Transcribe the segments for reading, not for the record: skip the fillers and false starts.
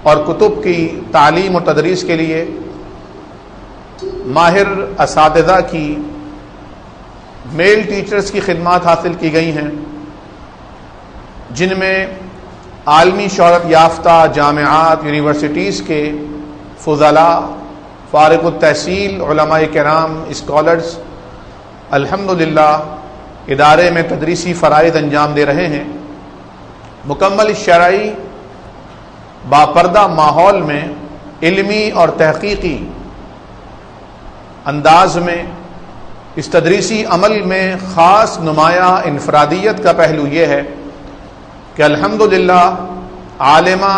اور کتب کی تعلیم و تدریس کے لیے ماہر اساتذہ کی میل ٹیچرز کی خدمات حاصل کی گئی ہیں، جن میں عالمی شہرت یافتہ جامعات یونیورسٹیز کے فضلاء، فارغ التحصیل علماء کرام، اسکالرز الحمدللہ ادارے میں تدریسی فرائض انجام دے رہے ہیں۔ مکمل شرعی باپردہ ماحول میں علمی اور تحقیقی انداز میں اس تدریسی عمل میں خاص نمایاں انفرادیت کا پہلو یہ ہے کہ الحمدللہ عالمہ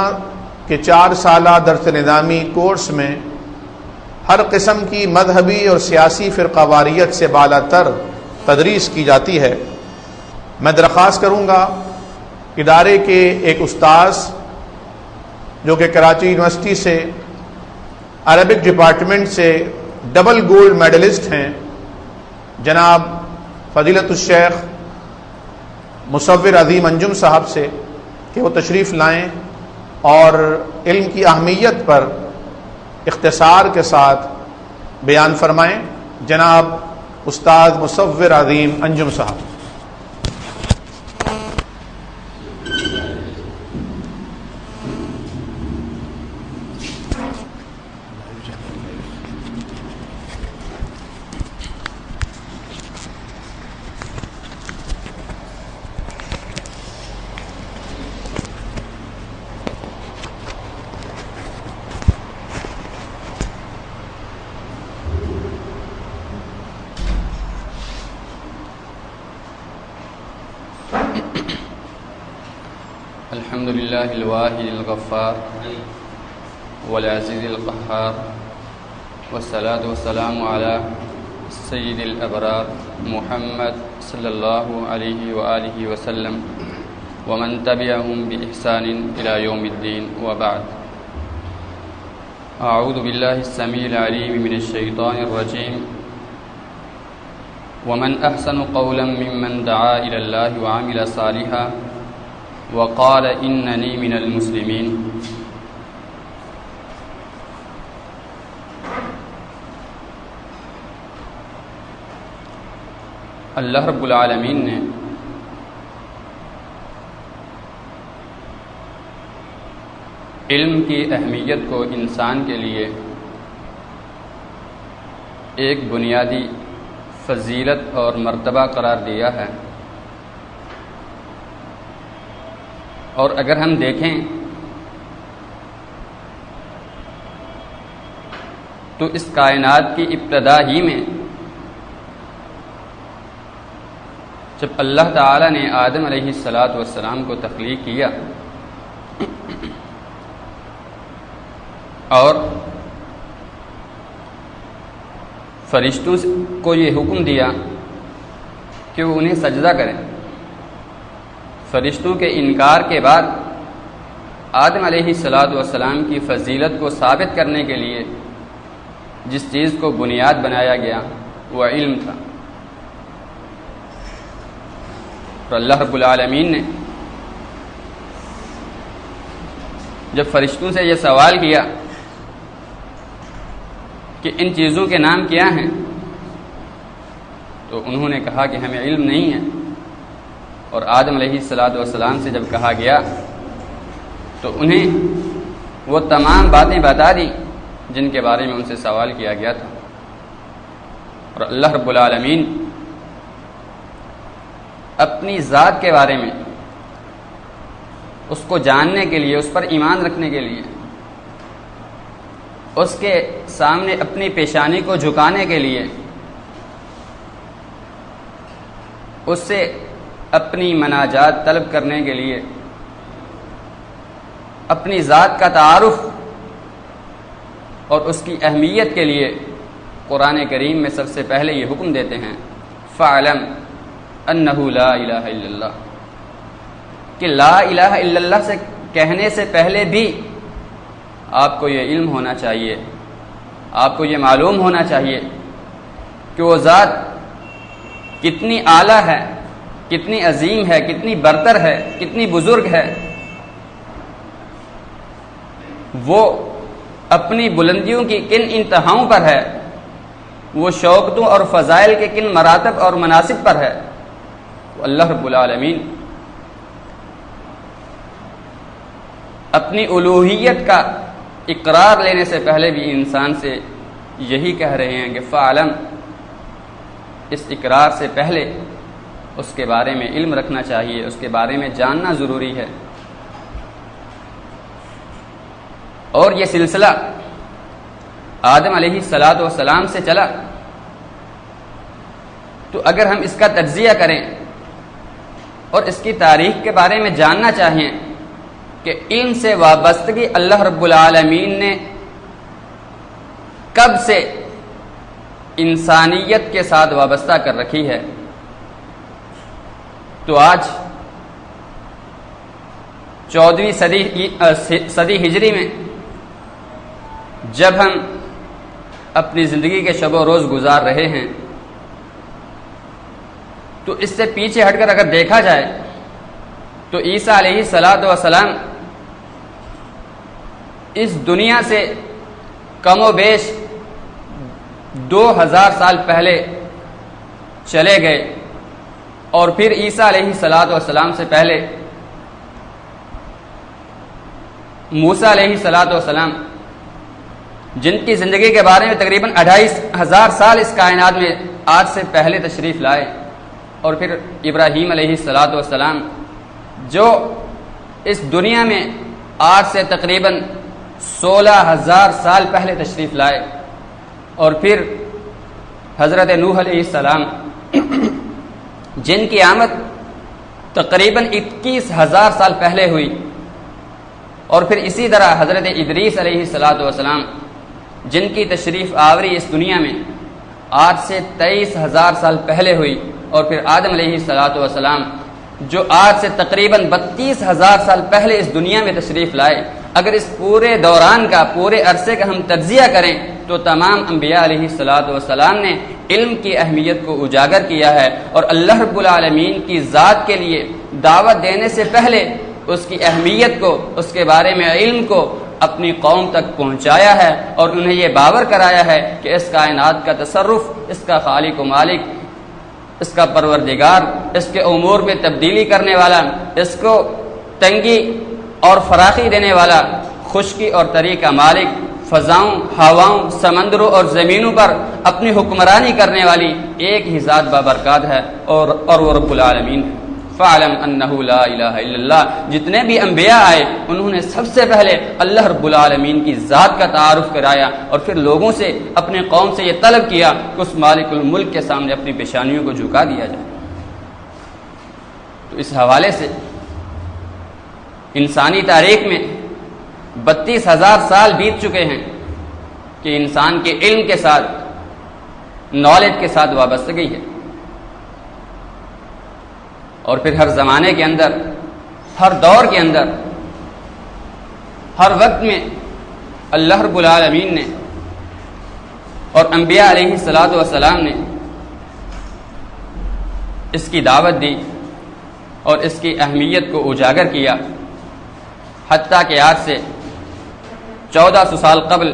کے 4 سالہ درس نظامی کورس میں ہر قسم کی مذہبی اور سیاسی فرقہ واریت سے بالا تر تدریس کی جاتی ہے۔ میں درخواست کروں گا ادارے کے ایک استاذ جو کہ کراچی یونیورسٹی سے عربک ڈپارٹمنٹ سے ڈبل گولڈ میڈلسٹ ہیں، جناب فضیلت الشیخ مصور عظیم انجم صاحب سے کہ وہ تشریف لائیں اور علم کی اہمیت پر اختصار کے ساتھ بیان فرمائیں۔ جناب استاد مصور عظیم انجم صاحب۔ الحمد لله الواحد الغفار والعزيز القهار، والصلاة والسلام على سيد الأبرار محمد صلى الله عليه وآله وسلم ومن تبعهم بإحسان إلى يوم الدين، وبعد. أعوذ بالله السميع العليم من الشيطان الرجيم. ومن أحسن قولا ممن دعا إلى الله وعمل صالحا وقال إنني من المسلمين. اللہ رب العالمین نے علم کی اہمیت کو انسان کے لیے ایک بنیادی فضیلت اور مرتبہ قرار دیا ہے، اور اگر ہم دیکھیں تو اس کائنات کی ابتدا ہی میں جب اللہ تعالی نے آدم علیہ السلام کو تخلیق کیا اور فرشتوں کو یہ حکم دیا کہ وہ انہیں سجدہ کریں، فرشتوں کے انکار کے بعد آدم علیہ السلام کی فضیلت کو ثابت کرنے کے لیے جس چیز کو بنیاد بنایا گیا وہ علم تھا، اور اللہ رب العالمین نے جب فرشتوں سے یہ سوال کیا کہ ان چیزوں کے نام کیا ہیں تو انہوں نے کہا کہ ہمیں علم نہیں ہے، اور آدم علیہ السلام سے جب کہا گیا تو انہیں وہ تمام باتیں بتا دی جن کے بارے میں ان سے سوال کیا گیا تھا، اور اللہ رب العالمین اپنی ذات کے بارے میں اس کو جاننے کے لیے، اس پر ایمان رکھنے کے لیے، اس کے سامنے اپنی پیشانی کو جھکانے کے لیے، اس سے اپنی مناجات طلب کرنے کے لیے، اپنی ذات کا تعارف اور اس کی اہمیت کے لیے قرآن کریم میں سب سے پہلے یہ حکم دیتے ہیں فَعْلَمْ أَنَّهُ لَا إِلَهَ إِلَّا اللَّهُ، کہ لا الہ الا اللہ سے کہنے سے پہلے بھی آپ کو یہ علم ہونا چاہیے، آپ کو یہ معلوم ہونا چاہیے کہ وہ ذات کتنی اعلیٰ ہے، کتنی عظیم ہے، کتنی برتر ہے، کتنی بزرگ ہے، وہ اپنی بلندیوں کی کن انتہاؤں پر ہے، وہ شوکتوں اور فضائل کے کن مراتب اور مناسب پر ہے، تو اللہ رب العالمین اپنی الوہیت کا اقرار لینے سے پہلے بھی انسان سے یہی کہہ رہے ہیں کہ فعلم، اس اقرار سے پہلے اس کے بارے میں علم رکھنا چاہیے، اس کے بارے میں جاننا ضروری ہے۔ اور یہ سلسلہ آدم علیہ الصلاۃ والسلام سے چلا، تو اگر ہم اس کا تجزیہ کریں اور اس کی تاریخ کے بارے میں جاننا چاہیں کہ علم سے وابستگی اللہ رب العالمین نے کب سے انسانیت کے ساتھ وابستہ کر رکھی ہے، تو آج 14ویں صدی ہجری میں جب ہم اپنی زندگی کے شب و روز گزار رہے ہیں، تو اس سے پیچھے ہٹ کر اگر دیکھا جائے تو عیسیٰ علیہ الصلاۃ والسلام اس دنیا سے کم و بیش 2000 سال پہلے چلے گئے، اور پھر عیسیٰ علیہ الصلاۃ والسلام سے پہلے موسیٰ علیہ الصلاۃ والسلام، جن کی زندگی کے بارے میں تقریباً 2500 سال اس کائنات میں آج سے پہلے تشریف لائے، اور پھر ابراہیم علیہ الصلاۃ والسلام جو اس دنیا میں آج سے تقریباً 16000 سال پہلے تشریف لائے، اور پھر حضرت نوح علیہ السلام جن کی آمد تقریباً 21000 سال پہلے ہوئی، اور پھر اسی طرح حضرت ادریس علیہ الصلاۃ والسلام جن کی تشریف آوری اس دنیا میں آج سے 23000 سال پہلے ہوئی، اور پھر آدم علیہ الصلاۃ والسلام جو آج سے تقریباً 32000 سال پہلے اس دنیا میں تشریف لائے۔ اگر اس پورے دوران کا، پورے عرصے کا ہم تجزیہ کریں تو تمام انبیاء علیہ الصلاۃ والسلام نے علم کی اہمیت کو اجاگر کیا ہے، اور اللہ رب العالمین کی ذات کے لیے دعوت دینے سے پہلے اس کی اہمیت کو، اس کے بارے میں علم کو اپنی قوم تک پہنچایا ہے، اور انہیں یہ باور کرایا ہے کہ اس کائنات کا تصرف، اس کا خالق و مالک، اس کا پروردگار، اس کے امور میں تبدیلی کرنے والا، اس کو تنگی اور فراخی دینے والا، خشکی اور تری کا مالک، فضاؤں، ہواؤں، سمندروں اور زمینوں پر اپنی حکمرانی کرنے والی ایک ہی ذات بابرکات ہے، اور وہ رب العالمین ہے۔ فَعْلَمْ أَنَّهُ لَا إِلَٰهَ إِلَّا اللَّهُ، جتنے بھی انبیاء آئے انہوں نے سب سے پہلے اللہ رب العالمین کی ذات کا تعارف کرایا، اور پھر لوگوں سے، اپنے قوم سے یہ طلب کیا کہ اس مالک الملک کے سامنے اپنی پیشانیوں کو جھکا دیا جائے۔ تو اس حوالے سے انسانی تاریخ میں 32000 سال بیت چکے ہیں کہ انسان کے علم کے ساتھ، نالج کے ساتھ وابستگی ہے، اور پھر ہر زمانے کے اندر، ہر دور کے اندر، ہر وقت میں اللہ رب العالمین نے اور انبیاء علیہ الصلاۃ والسلام نے اس کی دعوت دی اور اس کی اہمیت کو اجاگر کیا، حتیٰ کہ آج سے 1400 سال قبل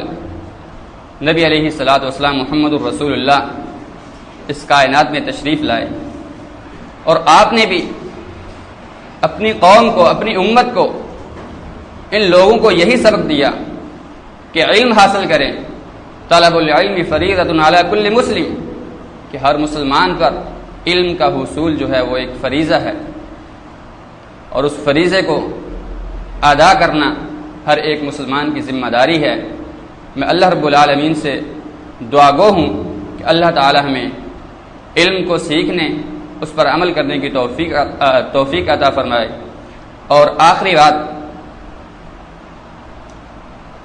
نبی علیہ الصلاۃ والسلام محمد الرسول اللہ اس کائنات میں تشریف لائے، اور آپ نے بھی اپنی قوم کو، اپنی امت کو، ان لوگوں کو یہی سبق دیا کہ علم حاصل کریں۔ طلب العلم فریضۃ علی کل مسلم، کہ ہر مسلمان پر علم کا حصول جو ہے وہ ایک فریضہ ہے، اور اس فریضے کو ادا کرنا ہر ایک مسلمان کی ذمہ داری ہے۔ میں اللہ رب العالمین سے دعا گو ہوں کہ اللہ تعالی ہمیں علم کو سیکھنے، اس پر عمل کرنے کی توفیق عطا فرمائے۔ اور آخری بات،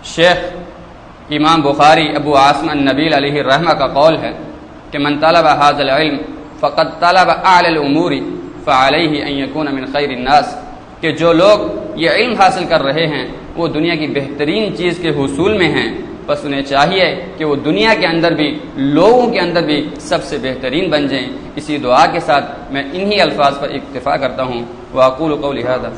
شیخ امام بخاری ابو عاصم النبیل علیہ الرحمہ کا قول ہے کہ من طلب هذا العلم فقد طلب اعلی الامور فعليه ان يكون من خیر الناس، کہ جو لوگ یہ علم حاصل کر رہے ہیں وہ دنیا کی بہترین چیز کے حصول میں ہیں، بس انہیں چاہیے کہ وہ دنیا کے اندر بھی، لوگوں کے اندر بھی سب سے بہترین بن جائیں۔ اسی دعا کے ساتھ میں انہی الفاظ پر اکتفا کرتا ہوں۔ وأقول قولی هذا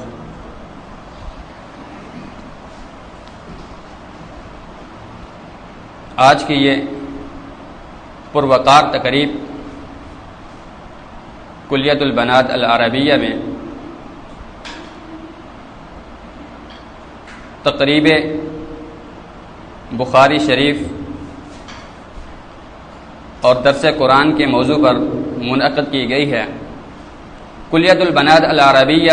آج کی یہ پروقار تقریب کلیۃ البنات العربیہ میں تقریب بخاری شریف اور درس قرآن کے موضوع پر منعقد کی گئی ہے۔ کلیۃ البنات العربیہ